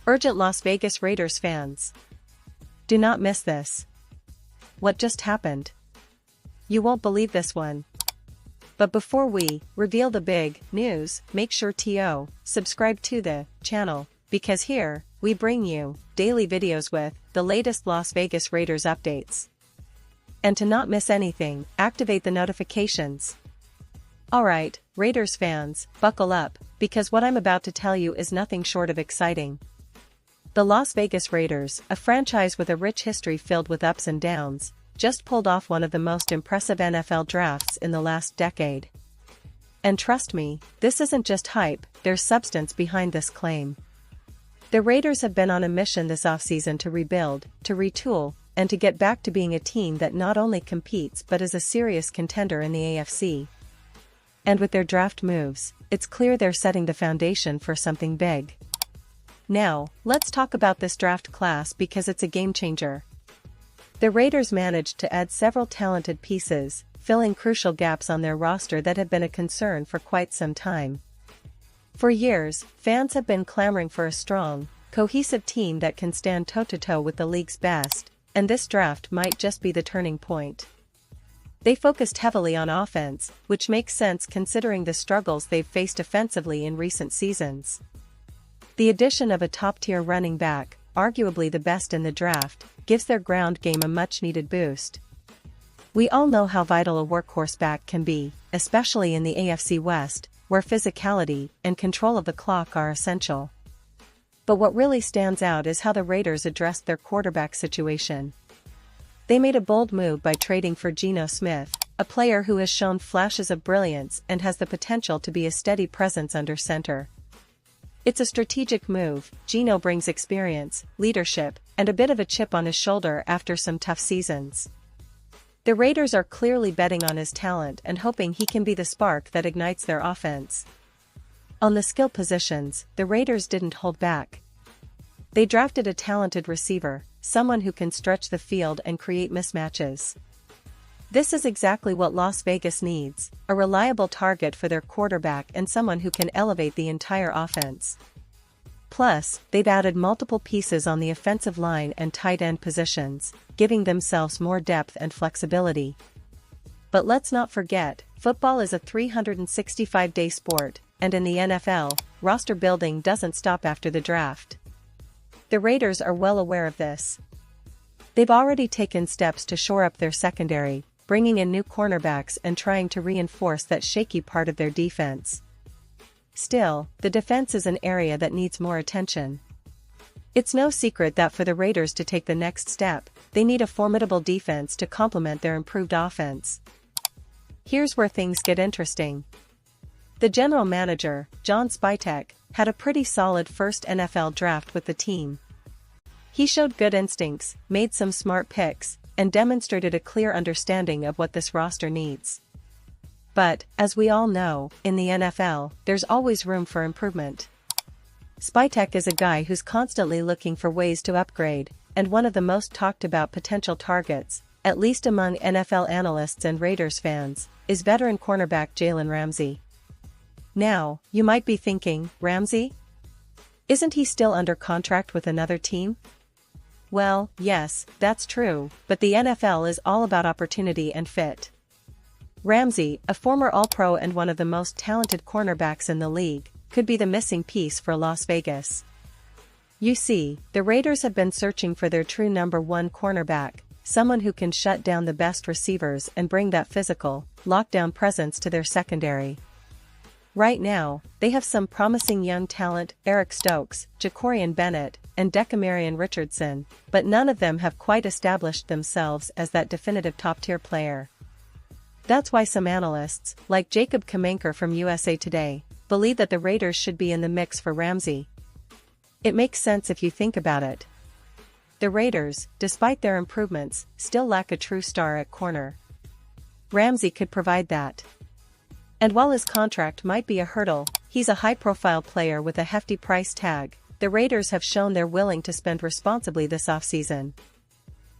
Urgent Las Vegas Raiders fans. Do not miss this. What just happened? You won't believe this one. But before we reveal the big news, make sure to subscribe to the channel, because here, we bring you daily videos with the latest Las Vegas Raiders updates. And to not miss anything, activate the notifications. Alright, Raiders fans, buckle up, because what I'm about to tell you is nothing short of exciting. The Las Vegas Raiders, a franchise with a rich history filled with ups and downs, just pulled off one of the most impressive NFL drafts in the last decade. And trust me, this isn't just hype, there's substance behind this claim. The Raiders have been on a mission this offseason to rebuild, to retool, and to get back to being a team that not only competes but is a serious contender in the AFC. And with their draft moves, it's clear they're setting the foundation for something big. Now, let's talk about this draft class because it's a game-changer. The Raiders managed to add several talented pieces, filling crucial gaps on their roster that have been a concern for quite some time. For years, fans have been clamoring for a strong, cohesive team that can stand toe-to-toe with the league's best, and this draft might just be the turning point. They focused heavily on offense, which makes sense considering the struggles they've faced offensively in recent seasons. The addition of a top-tier running back, arguably the best in the draft, gives their ground game a much-needed boost. We all know how vital a workhorse back can be, especially in the AFC West, where physicality and control of the clock are essential. But what really stands out is how the Raiders addressed their quarterback situation. They made a bold move by trading for Geno Smith, a player who has shown flashes of brilliance and has the potential to be a steady presence under center. It's a strategic move. Geno brings experience, leadership, and a bit of a chip on his shoulder after some tough seasons. The Raiders are clearly betting on his talent and hoping he can be the spark that ignites their offense. On the skill positions, the Raiders didn't hold back. They drafted a talented receiver, someone who can stretch the field and create mismatches. This is exactly what Las Vegas needs, a reliable target for their quarterback and someone who can elevate the entire offense. Plus, they've added multiple pieces on the offensive line and tight end positions, giving themselves more depth and flexibility. But let's not forget, football is a 365-day sport, and in the NFL, roster building doesn't stop after the draft. The Raiders are well aware of this. They've already taken steps to shore up their secondary, bringing in new cornerbacks and trying to reinforce that shaky part of their defense. Still, the defense is an area that needs more attention. It's no secret that for the Raiders to take the next step, they need a formidable defense to complement their improved offense. Here's where things get interesting. The general manager, John Spytek, had a pretty solid first NFL draft with the team. He showed good instincts, made some smart picks, and demonstrated a clear understanding of what this roster needs. But, as we all know, in the NFL, there's always room for improvement. Spytek is a guy who's constantly looking for ways to upgrade, and one of the most talked about potential targets, at least among NFL analysts and Raiders fans, is veteran cornerback Jalen Ramsey. Now, you might be thinking, Ramsey? Isn't he still under contract with another team? Well, yes, that's true, but the NFL is all about opportunity and fit. Ramsey, a former All-Pro and one of the most talented cornerbacks in the league, could be the missing piece for Las Vegas. You see, the Raiders have been searching for their true number one cornerback, someone who can shut down the best receivers and bring that physical, lockdown presence to their secondary. Right now, they have some promising young talent, Eric Stokes, Jacorian Bennett, and Decamarion Richardson, but none of them have quite established themselves as that definitive top-tier player. That's why some analysts, like Jacob Kamenker from USA Today, believe that the Raiders should be in the mix for Ramsey. It makes sense if you think about it. The Raiders, despite their improvements, still lack a true star at corner. Ramsey could provide that. And while his contract might be a hurdle, he's a high-profile player with a hefty price tag. The Raiders have shown they're willing to spend responsibly this offseason.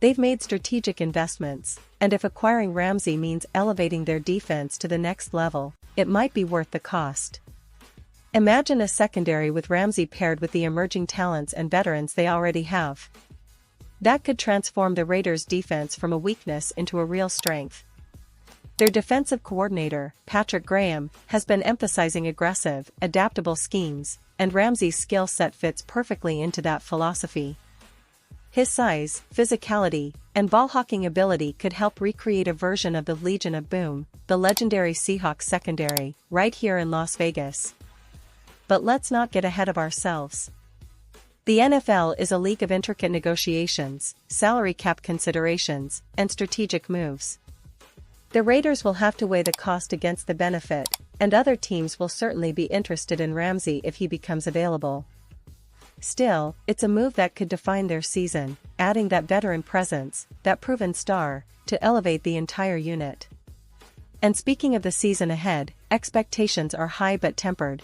They've made strategic investments, and if acquiring Ramsey means elevating their defense to the next level, it might be worth the cost. Imagine a secondary with Ramsey paired with the emerging talents and veterans they already have. That could transform the Raiders' defense from a weakness into a real strength. Their defensive coordinator, Patrick Graham, has been emphasizing aggressive, adaptable schemes, and Ramsey's skill set fits perfectly into that philosophy. His size, physicality, and ball-hawking ability could help recreate a version of the Legion of Boom, the legendary Seahawks secondary, right here in Las Vegas. But let's not get ahead of ourselves. The NFL is a league of intricate negotiations, salary cap considerations, and strategic moves. The Raiders will have to weigh the cost against the benefit, and other teams will certainly be interested in Ramsey if he becomes available. Still, it's a move that could define their season, adding that veteran presence, that proven star, to elevate the entire unit. And speaking of the season ahead, expectations are high but tempered.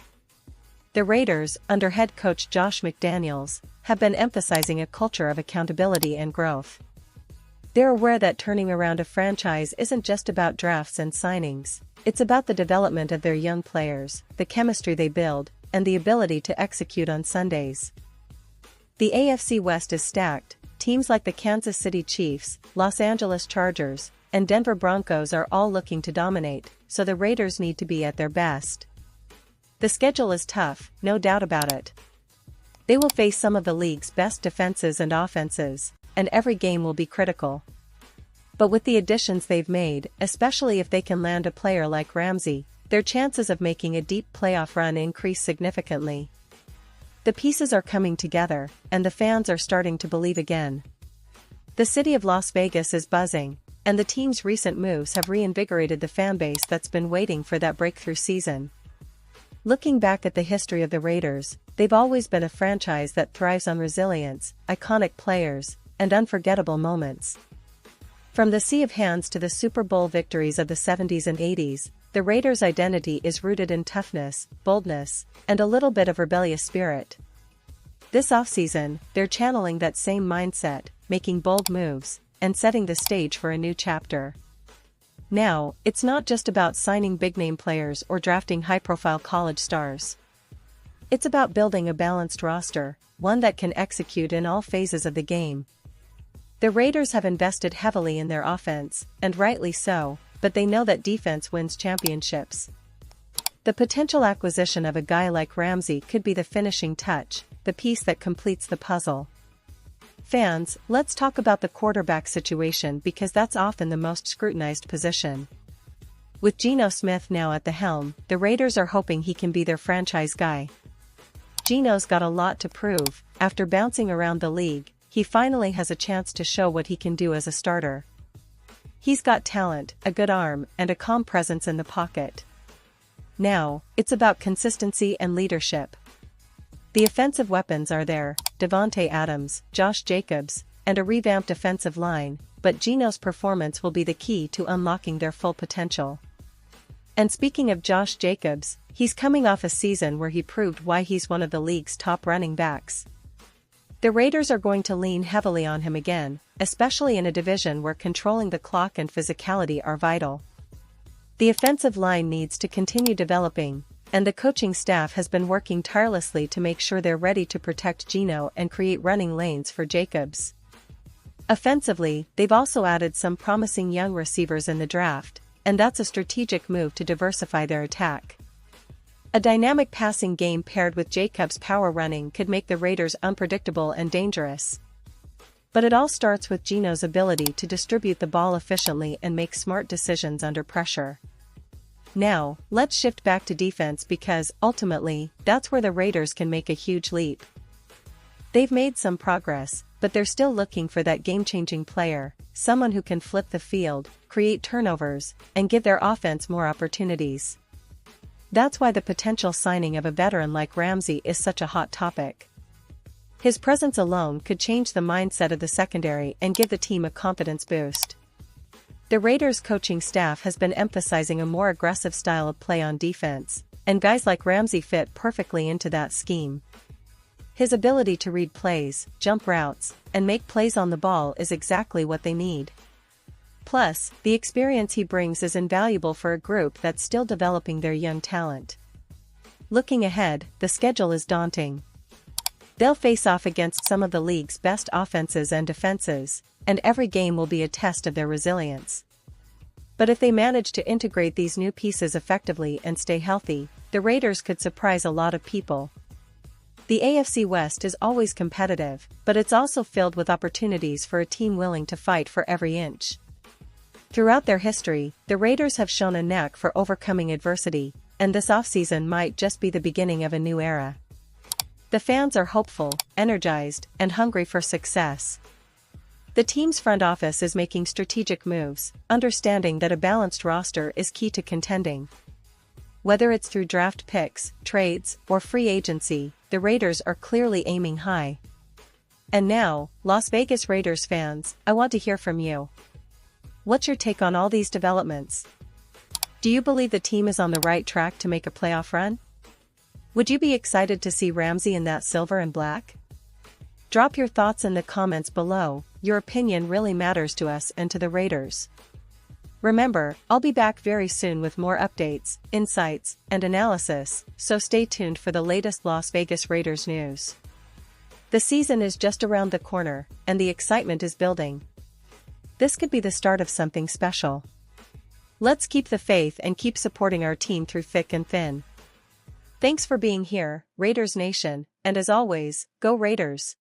The Raiders, under head coach Josh McDaniels, have been emphasizing a culture of accountability and growth. They're aware that turning around a franchise isn't just about drafts and signings, it's about the development of their young players, the chemistry they build, and the ability to execute on Sundays. The AFC West is stacked. Teams like the Kansas City Chiefs, Los Angeles Chargers, and Denver Broncos are all looking to dominate, so the Raiders need to be at their best. The schedule is tough, no doubt about it. They will face some of the league's best defenses and offenses, and every game will be critical. But with the additions they've made, especially if they can land a player like Ramsey, their chances of making a deep playoff run increase significantly. The pieces are coming together, and the fans are starting to believe again. The city of Las Vegas is buzzing, and the team's recent moves have reinvigorated the fanbase that's been waiting for that breakthrough season. Looking back at the history of the Raiders, they've always been a franchise that thrives on resilience, iconic players, and unforgettable moments. From the sea of hands to the Super Bowl victories of the 70s and 80s, the Raiders' identity is rooted in toughness, boldness, and a little bit of rebellious spirit. This offseason, they're channeling that same mindset, making bold moves, and setting the stage for a new chapter. Now, it's not just about signing big-name players or drafting high-profile college stars. It's about building a balanced roster, one that can execute in all phases of the game. The Raiders have invested heavily in their offense, and rightly so, but they know that defense wins championships. The potential acquisition of a guy like Ramsey could be the finishing touch, the piece that completes the puzzle. Fans, let's talk about the quarterback situation because that's often the most scrutinized position. With Geno Smith now at the helm, the Raiders are hoping he can be their franchise guy. Geno's got a lot to prove. After bouncing around the league, he finally has a chance to show what he can do as a starter. He's got talent, a good arm, and a calm presence in the pocket. Now, it's about consistency and leadership. The offensive weapons are there, Davante Adams, Josh Jacobs, and a revamped offensive line, but Geno's performance will be the key to unlocking their full potential. And speaking of Josh Jacobs, he's coming off a season where he proved why he's one of the league's top running backs. The Raiders are going to lean heavily on him again, especially in a division where controlling the clock and physicality are vital. The offensive line needs to continue developing, and the coaching staff has been working tirelessly to make sure they're ready to protect Geno and create running lanes for Jacobs. Offensively, they've also added some promising young receivers in the draft, and that's a strategic move to diversify their attack. A dynamic passing game paired with Jacobs' power running could make the Raiders unpredictable and dangerous. But it all starts with Geno's ability to distribute the ball efficiently and make smart decisions under pressure. Now, let's shift back to defense because, ultimately, that's where the Raiders can make a huge leap. They've made some progress, but they're still looking for that game-changing player, someone who can flip the field, create turnovers, and give their offense more opportunities. That's why the potential signing of a veteran like Ramsey is such a hot topic. His presence alone could change the mindset of the secondary and give the team a confidence boost. The Raiders' coaching staff has been emphasizing a more aggressive style of play on defense, and guys like Ramsey fit perfectly into that scheme. His ability to read plays, jump routes, and make plays on the ball is exactly what they need. Plus, the experience he brings is invaluable for a group that's still developing their young talent. Looking ahead, the schedule is daunting. They'll face off against some of the league's best offenses and defenses, and every game will be a test of their resilience. But if they manage to integrate these new pieces effectively and stay healthy, the Raiders could surprise a lot of people. The AFC West is always competitive, but it's also filled with opportunities for a team willing to fight for every inch. Throughout their history, the Raiders have shown a knack for overcoming adversity, and this offseason might just be the beginning of a new era. The fans are hopeful, energized, and hungry for success. The team's front office is making strategic moves, understanding that a balanced roster is key to contending. Whether it's through draft picks, trades, or free agency, the Raiders are clearly aiming high. And now, Las Vegas Raiders fans, I want to hear from you. What's your take on all these developments? Do you believe the team is on the right track to make a playoff run? Would you be excited to see Ramsey in that silver and black? Drop your thoughts in the comments below. Your opinion really matters to us and to the Raiders. Remember, I'll be back very soon with more updates, insights, and analysis, so stay tuned for the latest Las Vegas Raiders news. The season is just around the corner, and the excitement is building. This could be the start of something special. Let's keep the faith and keep supporting our team through thick and thin. Thanks for being here, Raiders Nation, and as always, go Raiders!